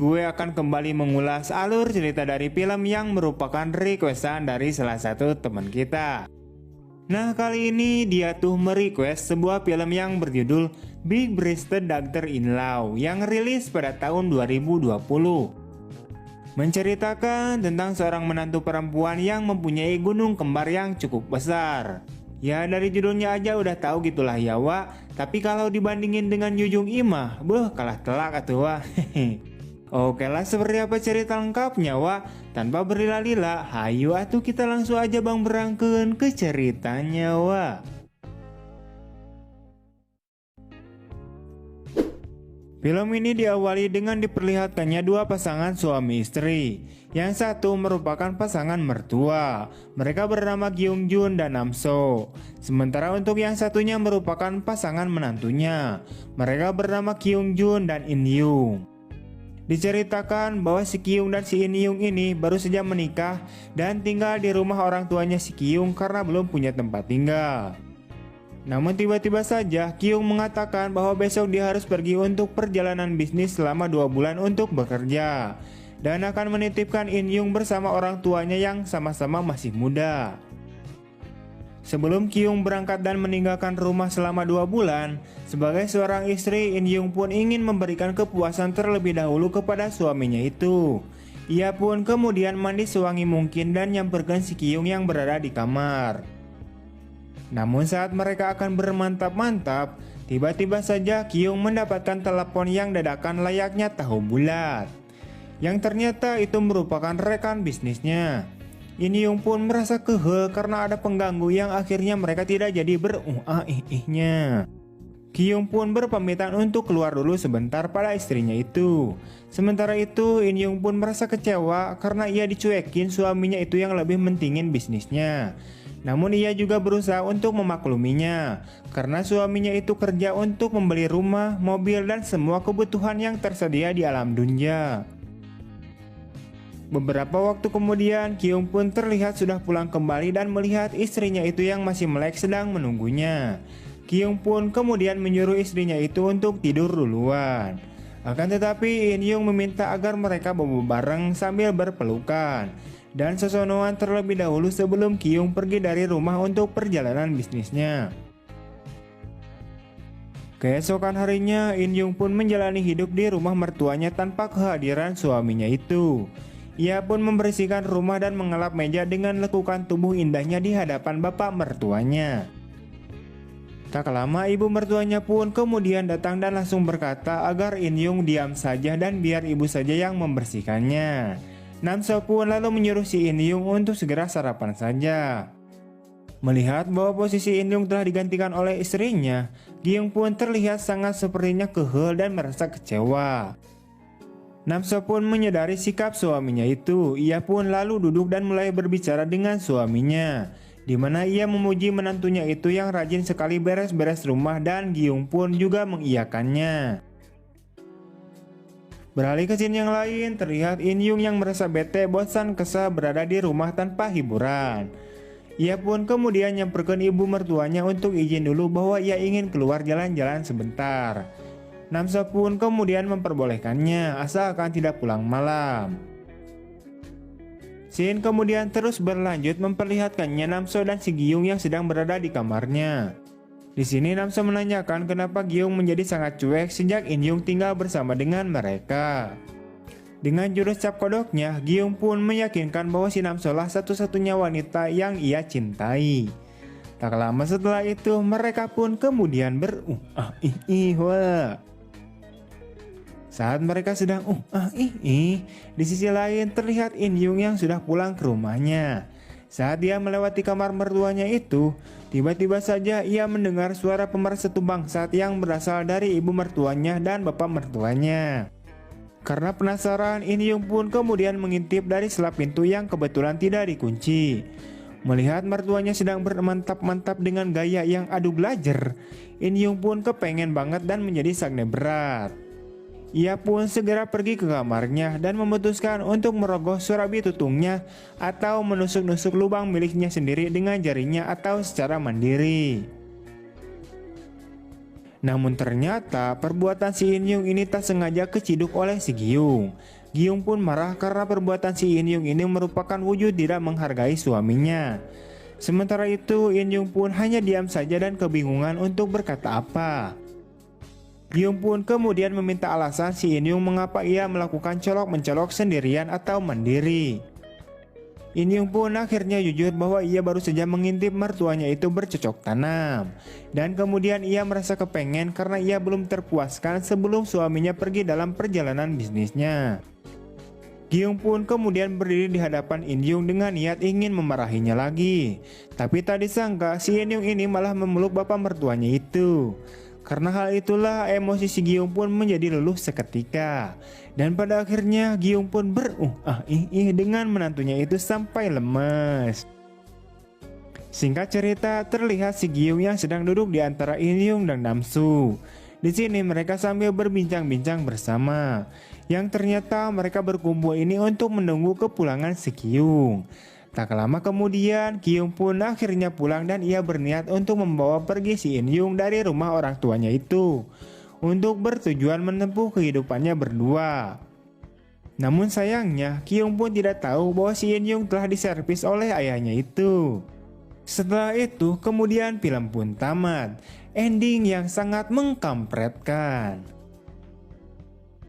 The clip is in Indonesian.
gue akan kembali mengulas alur cerita dari film yang merupakan requestan dari salah satu teman kita. Nah, kali ini dia tuh merequest sebuah film yang berjudul Big Breasted Daughter-in-Law yang rilis pada tahun 2020. Menceritakan tentang seorang menantu perempuan yang mempunyai gunung kembar yang cukup besar. Ya, dari judulnya aja udah tahu gitulah ya Wak. Tapi kalau dibandingin dengan Yujung Imah, kalah telak atuh Wak. Oke lah, seperti apa cerita lengkapnya Wak? Tanpa berlila-lila, hayu atuh kita langsung aja bang berangkeun ke ceritanya Wak. Film ini diawali dengan diperlihatkannya dua pasangan suami istri. Yang satu merupakan pasangan mertua. Mereka bernama Kyung Jun dan Nam So. Sementara untuk yang satunya merupakan pasangan menantunya. Mereka bernama Kyung Jun dan In Yung. Diceritakan bahwa si Kyung dan si In Yung ini baru saja menikah dan tinggal di rumah orang tuanya si Kyung karena belum punya tempat tinggal. Namun tiba-tiba saja Kyung mengatakan bahwa besok dia harus pergi untuk perjalanan bisnis selama 2 bulan untuk bekerja dan akan menitipkan In Yung bersama orang tuanya yang sama-sama masih muda. Sebelum Kyung berangkat dan meninggalkan rumah selama 2 bulan, sebagai seorang istri, In Yung pun ingin memberikan kepuasan terlebih dahulu kepada suaminya itu. Ia pun kemudian mandi sewangi mungkin dan nyamperkan si Kyung yang berada di kamar. Namun saat mereka akan bermantap-mantap, tiba-tiba saja Kyung mendapatkan telepon yang dadakan layaknya tahu bulat. Yang ternyata itu merupakan rekan bisnisnya. In Yung pun merasa kehel karena ada pengganggu yang akhirnya mereka tidak jadi ber-ih-ihnya. Kyung pun berpamitan untuk keluar dulu sebentar pada istrinya itu. Sementara itu In Yung pun merasa kecewa karena ia dicuekin suaminya itu yang lebih mentingin bisnisnya. Namun ia juga berusaha untuk memakluminya karena suaminya itu kerja untuk membeli rumah, mobil dan semua kebutuhan yang tersedia di alam dunia. Beberapa waktu kemudian Kyung pun terlihat sudah pulang kembali dan melihat istrinya itu yang masih melek sedang menunggunya. Kyung pun kemudian menyuruh istrinya itu untuk tidur duluan. Akan tetapi In Yung meminta agar mereka bobo bareng sambil berpelukan dan sesonoan terlebih dahulu sebelum Kyung pergi dari rumah untuk perjalanan bisnisnya. Keesokan harinya In Yung pun menjalani hidup di rumah mertuanya tanpa kehadiran suaminya itu. Ia pun membersihkan rumah dan mengelap meja dengan lekukan tubuh indahnya di hadapan bapak mertuanya. Tak lama ibu mertuanya pun kemudian datang dan langsung berkata agar In Yung diam saja dan biar ibu saja yang membersihkannya. Nam So pun lalu menyuruh si In Yung untuk segera sarapan saja. Melihat bahwa posisi In Yung telah digantikan oleh istrinya, Kyung pun terlihat sangat sepertinya kehel dan merasa kecewa. Nam So pun menyadari sikap suaminya itu. Ia pun lalu duduk dan mulai berbicara dengan suaminya, di mana ia memuji menantunya itu yang rajin sekali beres-beres rumah dan Kyung pun juga mengiyakannya. Beralih ke scene yang lain, terlihat In Yung yang merasa bete, bosan, kesal berada di rumah tanpa hiburan. Ia pun kemudian nyamperkan ibu mertuanya untuk izin dulu bahwa ia ingin keluar jalan-jalan sebentar. Nam So pun kemudian memperbolehkannya asalkan tidak pulang malam. Scene kemudian terus berlanjut memperlihatkannya Nam So dan si Kyung yang sedang berada di kamarnya. Di sini Nam So menanyakan kenapa Kyung menjadi sangat cuek sejak In Yung tinggal bersama dengan mereka. Dengan jurus cap kodoknya, Kyung pun meyakinkan bahwa si Nam So lah satu-satunya wanita yang ia cintai. Tak lama setelah itu mereka pun kemudian Saat mereka sedang di sisi lain terlihat In Yung yang sudah pulang ke rumahnya. Saat dia melewati kamar mertuanya itu, tiba-tiba saja ia mendengar suara pemersatu bangsat yang berasal dari ibu mertuanya dan bapak mertuanya. Karena penasaran, In Yung pun kemudian mengintip dari selap pintu yang kebetulan tidak dikunci. Melihat mertuanya sedang bermantap-mantap dengan gaya yang adu belajar, In Yung pun kepengen banget dan menjadi sagne berat. Ia pun segera pergi ke kamarnya dan memutuskan untuk merogoh surabi tutungnya atau menusuk-nusuk lubang miliknya sendiri dengan jarinya atau secara mandiri. Namun ternyata perbuatan si In Yung ini tak sengaja keciduk oleh si Giyung. Giyung pun marah karena perbuatan si In Yung ini merupakan wujud tidak menghargai suaminya. Sementara itu In Yung pun hanya diam saja dan kebingungan untuk berkata apa. Giyung pun kemudian meminta alasan si In Yung mengapa ia melakukan colok-mencolok sendirian atau mandiri. In Yung pun akhirnya jujur bahwa ia baru saja mengintip mertuanya itu bercocok tanam. Dan kemudian ia merasa kepengen karena ia belum terpuaskan sebelum suaminya pergi dalam perjalanan bisnisnya. Giyung pun kemudian berdiri di hadapan In Yung dengan niat ingin memarahinya lagi. Tapi tak disangka si In Yung ini malah memeluk bapak mertuanya itu. Karena hal itulah emosi si Giyung pun menjadi luluh seketika. Dan pada akhirnya Giyung pun dengan menantunya itu sampai lemes. Singkat cerita, terlihat si Giyung yang sedang duduk di antara In Yung dan Namsu. Di sini mereka sambil berbincang-bincang bersama. Yang ternyata mereka berkumpul ini untuk menunggu kepulangan si Giyung. Tak lama kemudian, Giyung pun akhirnya pulang dan ia berniat untuk membawa pergi si In Yung dari rumah orang tuanya itu untuk bertujuan menempuh kehidupannya berdua. Namun sayangnya, Giyung pun tidak tahu bahwa si In Yung telah diservis oleh ayahnya itu. Setelah itu, kemudian film pun tamat. Ending yang sangat mengkampretkan.